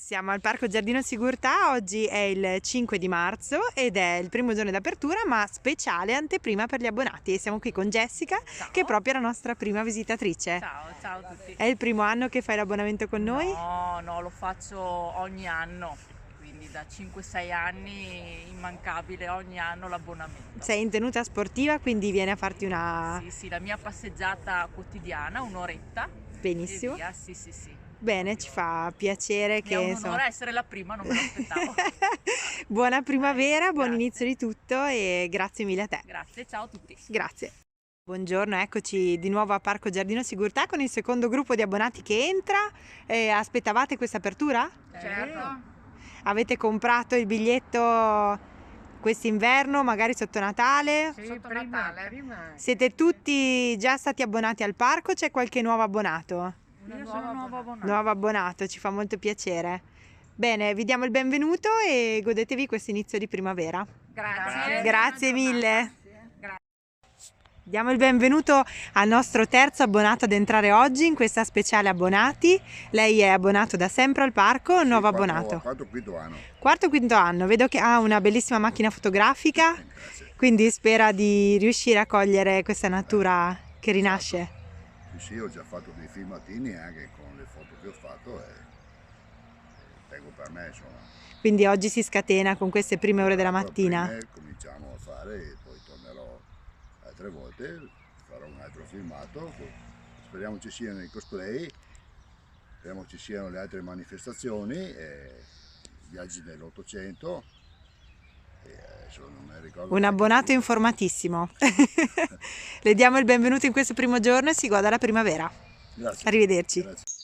Siamo al Parco Giardino Sigurtà, oggi è il 5 di marzo ed è il primo giorno d'apertura, ma speciale anteprima per gli abbonati. E siamo qui con Jessica, Ciao. che è proprio la nostra prima visitatrice. Ciao a tutti. È il primo anno che fai l'abbonamento con noi? No, lo faccio ogni anno, quindi da 5-6 anni immancabile, ogni anno l'abbonamento. Sei in tenuta sportiva, quindi vieni a farti una... Sì, la mia passeggiata quotidiana, un'oretta. Benissimo. E via, sì. Bene, ci fa piacere Mi è un che... onore essere la prima, non me lo aspettavo. Buona primavera, buon Grazie. inizio di tutto e grazie mille a te. Grazie, ciao a tutti. Grazie. Buongiorno, eccoci di nuovo a Parco Giardino Sigurtà con il secondo gruppo di abbonati che entra. Aspettavate questa apertura? Certo. Avete comprato il biglietto quest'inverno, magari sotto Natale? Sì, Sotto prima, Natale. prima. Siete tutti già stati abbonati al parco? C'è qualche nuovo abbonato? Io sono nuova abbonata. Nuovo abbonato, ci fa molto piacere. Bene, vi diamo il benvenuto e godetevi questo inizio di primavera. Grazie. Grazie mille. Grazie. Diamo il benvenuto al nostro terzo abbonato ad entrare oggi in questa speciale abbonati. Lei è abbonato da sempre al parco o nuovo abbonato? Quarto, quinto anno. Quarto, quinto anno. Vedo che ha una bellissima macchina fotografica, Grazie. quindi spera di riuscire a cogliere questa natura che rinasce. Sì, ho già fatto dei filmatini anche con le foto che ho fatto e tengo per me, insomma. Quindi oggi si scatena con queste prime ore della mattina. Prima cominciamo a fare e poi tornerò altre volte, farò un altro filmato. Speriamo ci siano i cosplay, speriamo ci siano le altre manifestazioni, viaggi dell'Ottocento. Un abbonato informatissimo. Le diamo il benvenuto in questo primo giorno e si goda la primavera. Grazie. Arrivederci. Grazie.